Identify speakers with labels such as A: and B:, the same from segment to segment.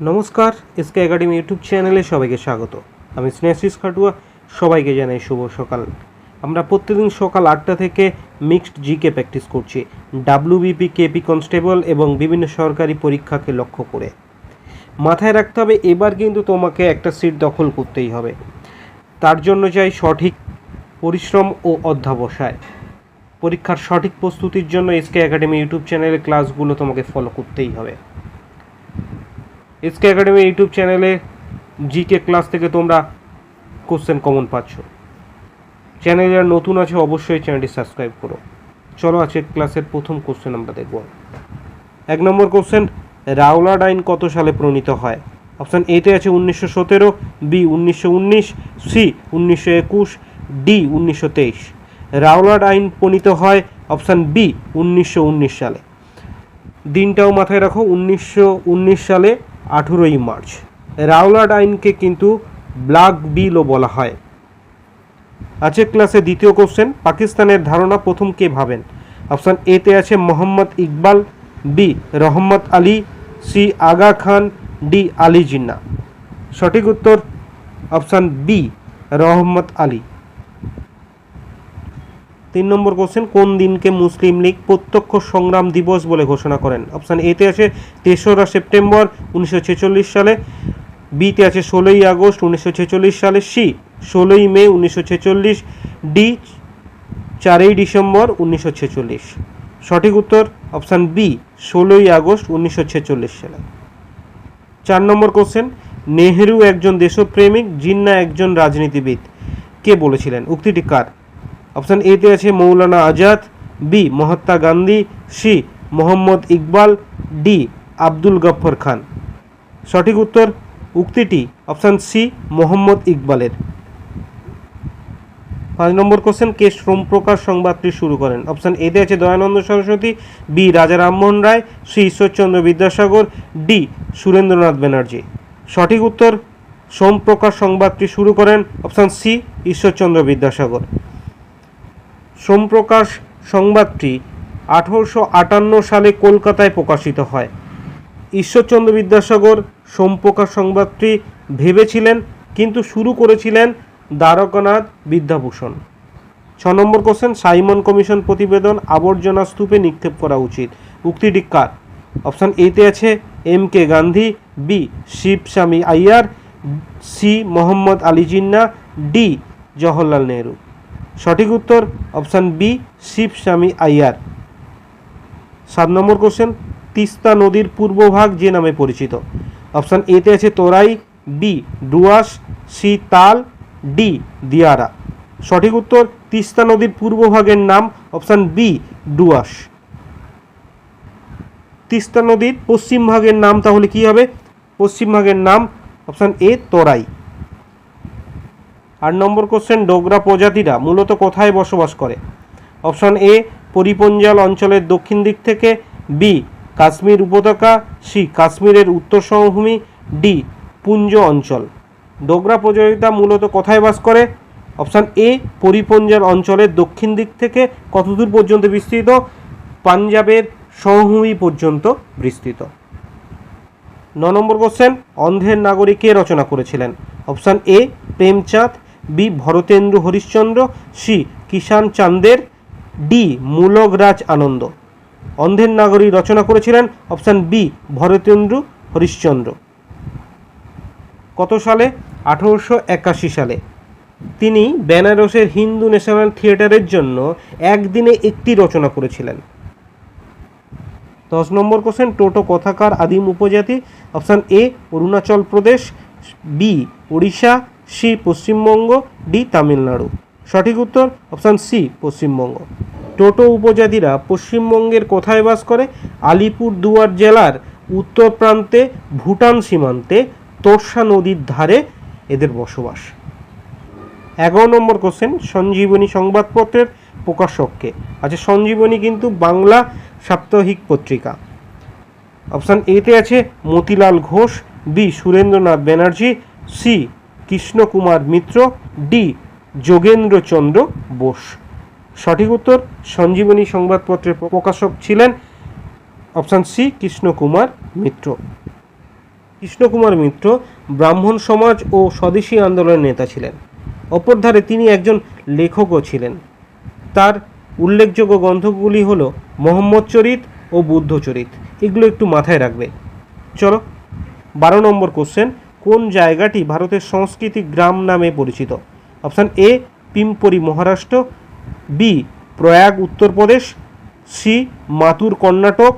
A: নমস্কার, SK academy YouTube চ্যানেলে সবাইকে স্বাগত। আমি স্নেহাশিস খাটুয়া, সবাইকে জানাই শুভ সকাল। আমরা প্রত্যেকদিন সকাল 8টা থেকে মিক্সড জিকে প্র্যাকটিস করছি ডাব্লিউবিপি, কেপি কনস্টেবল এবং বিভিন্ন সরকারি পরীক্ষাকে লক্ষ্য করে। মাথায় রাখতে হবে, এবার কিন্তু তোমাকে একটা সিট দখল করতেই হবে। তার জন্য চাই সঠিক পরিশ্রম ও অধ্যবসায়। পরীক্ষার সঠিক প্রস্তুতির জন্য এসকে একাডেমি ইউটিউব চ্যানেলের ক্লাসগুলো তোমাকে ফলো করতেই হবে। এসকে একাডেমি ইউটিউব চ্যানেলে জিকে ক্লাস থেকে তোমরা কোশ্চেন কমন পাচ্ছ। চ্যানেলে যারা নতুন আছে অবশ্যই চ্যানেলটি সাবস্ক্রাইব করো। চলো আজকের ক্লাসের প্রথম কোশ্চেন আমরা দেখব। 1 নম্বর কোশ্চেন, রাওলাট আইন কত সালে প্রণীত হয়? অপশান এতে আছে 1917, বি 1919, সি 1921, ডি 1923। রাওলাট আইন প্রণীত হয় অপশান বি 1919 সালে। দিনটাও মাথায় রাখো, 1919 সালে 18ই মার্চ। রাওলাট আইনকে কিন্তু ব্ল্যাক বিলও বলা হয়। আজকের ক্লাসে দ্বিতীয় কোশ্চেন, পাকিস্তানের ধারণা প্রথম কে ভাবেন? অপশান এতে আছে Mohammad Iqbal, B Rahmat Ali, C Aga Khan, D Ali Jinnah. সঠিক উত্তর অপশান বি রহমত আলী। 3 নম্বর কোশ্চেন, কোন দিনকে মুসলিম লীগ প্রত্যক্ষ সংগ্রাম দিবস বলে ঘোষণা করেন? অপশান এতে আছে 3রা সেপ্টেম্বর 1946 সালে, বিতে আছে 16ই আগস্ট 1946 সালে, সি 16ই মে 1946, ডি 4ই ডিসেম্বর 1946। সঠিক উত্তর অপশান বি 16ই আগস্ট 1946 সালে। 4 নম্বর কোশ্চেন, নেহেরু একজন দেশপ্রেমিক, জিন্নাহ একজন রাজনীতিবিদ, কে বলেছিলেন? উক্তিটি কার? অপশান এতে আছে Maulana Azad, B Mahatma Gandhi, C Mohammad Iqbal, D Abdul Ghaffar Khan. সঠিক উত্তর উক্তিটি অপশান সি মোহাম্মদ ইকবালের। 5 নম্বর কোশ্চেন, কে শ্রম প্রকাশ সংবাদটি শুরু করেন? অপশান এতে আছে দয়ানন্দ সরস্বতী, বি রাজা রামমোহন রায়, সি ঈশ্বরচন্দ্র বিদ্যাসাগর, ডি সুরেন্দ্রনাথ ব্যানার্জি। সঠিক উত্তর শ্রম প্রকাশ সংবাদটি শুরু করেন অপশান সি ঈশ্বরচন্দ্র বিদ্যাসাগর। সোমপ্রকাশ সংবাদটি 1858 সালে কলকাতায় প্রকাশিত হয়। ঈশ্বরচন্দ্র বিদ্যাসাগর সোমপ্রকাশ সংবাদটি ভেবেছিলেন, কিন্তু শুরু করেছিলেন দ্বারকানাথ বিদ্যাভূষণ। 6 নম্বর কোশ্চেন, সাইমন কমিশন প্রতিবেদন আবর্জনা স্তূপে নিক্ষেপ করা উচিত, উক্তিটি কার? অপশান এতে আছে এম কে গান্ধী, বি শিবস্বামী আইয়ার, সি মোহাম্মদ আলী জিন্নাহ, ডি জওহরলাল নেহরু। সঠিক উত্তর অপশান বি শিবস্বামী আইয়ার। 7 নম্বর কোশ্চেন, তিস্তা নদীর পূর্বভাগ যে নামে পরিচিত? অপশান এতে আছে Terai, B Duars, C Tal, D Diara. সঠিক উত্তর তিস্তা নদীর পূর্বভাগের নাম অপশান বি ডুয়াস। তিস্তা নদীর পশ্চিম ভাগের নাম তাহলে কি হবে? পশ্চিম ভাগের নাম অপশান এ তোরাই। 8 নম্বর কোশ্চেন, ডোগরা প্রজাতিরা মূলত কোথায় বসবাস করে? অপশান এ পরিপঞ্জাল অঞ্চলের দক্ষিণ দিক থেকে, বি কাশ্মীর উপত্যকা, সি কাশ্মীরের উত্তর সমভূমি, ডি পুঞ্জ অঞ্চল। ডোগরা প্রজাতিরা মূলত কোথায় বাস করে? অপশান এ পরিপঞ্জাল অঞ্চলের দক্ষিণ দিক থেকে কতদূর পর্যন্ত বিস্তৃত? পাঞ্জাবের সমভূমি পর্যন্ত বিস্তৃত। 9 নম্বর কোশ্চেন, অন্ধের নাগরিক কে রচনা করেছিলেন? Option A Premchand, B Bharatendu Harishchandra, C Kishan Chander, D মূলকরাজ আনন্দ। অন্ধের নাগরিক রচনা করেছিলেন অপশান বি ভরতেন্দ্র হরিশ্চন্দ্র। কত সালে? 1881 সালে। তিনি বেনারসের হিন্দু ন্যাশনাল থিয়েটারের জন্য একদিনে একটি রচনা করেছিলেন। 10 নম্বর কোশ্চেন, টোটো কথাকার আদিম উপজাতি? Option A Arunachal Pradesh, B Orissa, C Paschimbanga, D Tamil Nadu. সঠিক উত্তর অপশান সি পশ্চিমবঙ্গ। টোটো উপজাতিরা পশ্চিমবঙ্গের কোথায় বাস করে? আলিপুরদুয়ার জেলার উত্তর প্রান্তে ভুটান সীমান্তে তোর্ষা নদীর ধারে এদের বসবাস। 11 নম্বর কোশ্চেন, সঞ্জীবনী সংবাদপত্রের প্রকাশককে? আচ্ছা, সঞ্জীবনী কিন্তু বাংলা সাপ্তাহিক পত্রিকা। অপশান এতে আছে মতিলাল ঘোষ, বি সুরেন্দ্রনাথ ব্যানার্জি, সি কৃষ্ণকুমার মিত্র, ডি যোগেন্দ্রচন্দ্র বোস। সঠিক উত্তর সঞ্জীবনী সংবাদপত্রের প্রকাশক ছিলেন অপশান সি কৃষ্ণকুমার মিত্র। কৃষ্ণকুমার মিত্র ব্রাহ্মণ সমাজ ও স্বদেশী আন্দোলনের নেতা ছিলেন। অপরধারে তিনি একজন লেখকও ছিলেন। তার উল্লেখযোগ্য গ্রন্থগুলি হল মোহাম্মদ চরিত ও বুদ্ধ চরিত। এগুলো একটু মাথায় রাখবে। চলো 12 নম্বর কোশ্চেন, কোন জায়গাটি ভারতের সাংস্কৃতিক গ্রাম নামে পরিচিত? Option A Pimpri Maharashtra, B Prayag Uttar Pradesh, C Mattur Karnataka,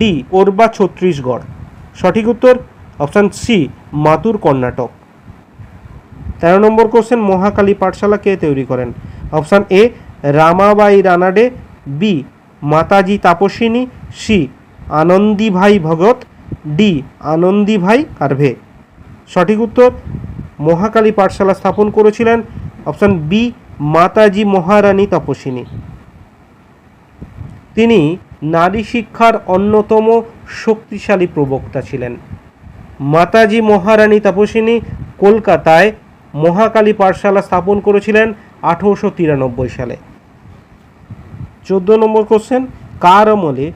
A: D Korba Chhattisgarh. সঠিক উত্তর option C Mattur Karnataka. 13 number question, Mahakali Pathshala কে তৈরি করেন? অপশান এ রামাবাই Ranade, B Mataji Tapasvini, C Anandibai Bhagat, D Anandibai Karve. সঠিক উত্তর মহাকালী পাঠশালা স্থাপন করেছিলেন অপশান বি মাতাজি মহারানী তপসিনী। তিনি নারী শিক্ষার অন্যতম শক্তিশালী প্রবক্তা ছিলেন। মাতাজি মহারানী তপসিনী কলকাতায় মহাকালী পাঠশালা স্থাপন করেছিলেন 1893 সালে। 14 নম্বর কোশ্চেন, কার আমলে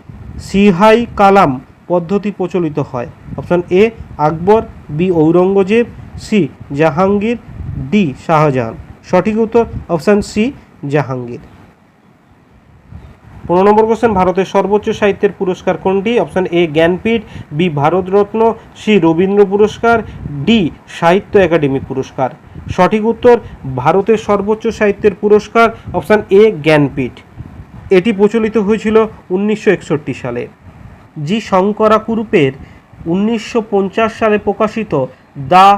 A: সিহাই কালাম পদ্ধতি প্রচলিত হয়? Option A Akbar, B Aurangzeb, C Jahangir, D Shah Jahan. সঠিক উত্তর অপশান সি জাহাঙ্গীর। 15 নম্বর কোশ্চেন, ভারতের সর্বোচ্চ সাহিত্যের পুরস্কার কোনটি? Option A Jnanpith, B Bharat Ratna, C Rabindra পুরস্কার, ডি সাহিত্য একাডেমি পুরস্কার। সঠিক উত্তর ভারতের সর্বোচ্চ সাহিত্যের পুরস্কার অপশান এ জ্ঞানপীঠ। এটি প্রচলিত হয়েছিল 1961 সালে। জি শঙ্করাকুরুপের 1950 সালে প্রকাশিত দ্য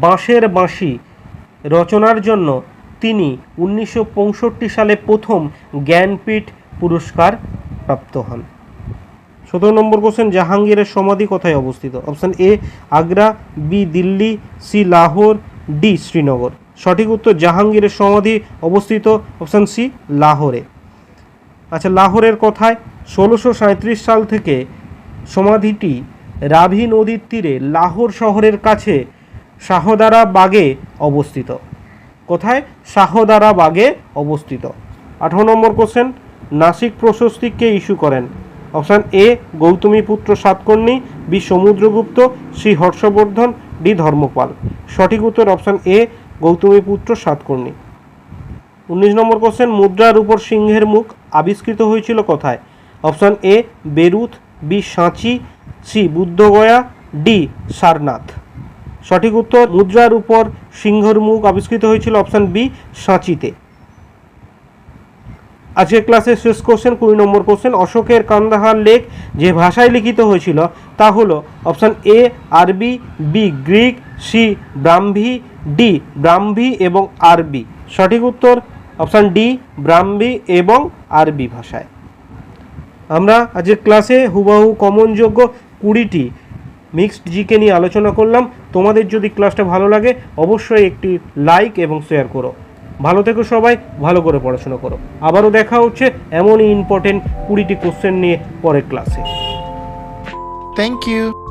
A: বাঁশের বাঁশি রচনার জন্য তিনি 1965 সালে প্রথম জ্ঞানপীঠ পুরস্কার প্রাপ্ত হন। 17 নম্বর কোশ্চেন, জাহাঙ্গীরের সমাধি কোথায় অবস্থিত? Option A Agra, B Delhi, C Lahore, D Srinagar. সঠিক উত্তর জাহাঙ্গীরের সমাধি অবস্থিত অপশান সি লাহোরে। আচ্ছা, লাহোরের কথায় 1637 সাল থেকে সমাধিটি রাভি নদীর তীরে লাহোর শহরের কাছে শাহদারা বাগে অবস্থিত। কোথায়? শাহদারা বাগে অবস্থিত। 18 নম্বর কোশ্চেন, নাসিক প্রশস্তি কে ইস্যু করেন? Option A Gautamiputra Satakarni, B Samudragupta, C Harshavardhana, D Dharmapala. সঠিক উত্তর অপশান এ গৌতমীপুত্র সাতকর্ণী। 19 নম্বর কোশ্চেন, মুদ্রার উপর সিংহের মুখ আবিষ্কৃত হয়েছিল কোথায়? অপশান এ বেরুত, বি সাঁচি, সি বুদ্ধগয়া, ডি সারনাথ। সঠিক উত্তর মুদ্রার উপর সিংহের মুখ আবিষ্কৃত হয়েছিল অপশান বি সাঁচিতে। আজকের ক্লাসের শেষ কোশ্চেন 20 নম্বর কোশ্চেন, অশোকের কান্দাহার লেখ যে ভাষায় লিখিত হয়েছিল তা হলো অপশান এ আরবি, বি গ্রিক, সি ব্রাহ্মী, ডি ব্রাহ্মী এবং আরবি। সঠিক উত্তর অপশান ডি ব্রাহ্মী এবং আরবি ভাষায়। আমরা আজকের ক্লাসে হুবহু কমনযোগ্য 20টি মিক্সড জিকে নিয়ে আলোচনা করলাম। তোমাদের যদি ক্লাসটা ভালো লাগে অবশ্যই একটি লাইক এবং শেয়ার করো। ভালো থেকো সবাই, ভালো করে পড়াশোনা করো। আবারও দেখা হচ্ছে এমনই ইম্পর্টেন্ট 20টি কোশ্চেন নিয়ে পরের ক্লাসে।
B: Thank you.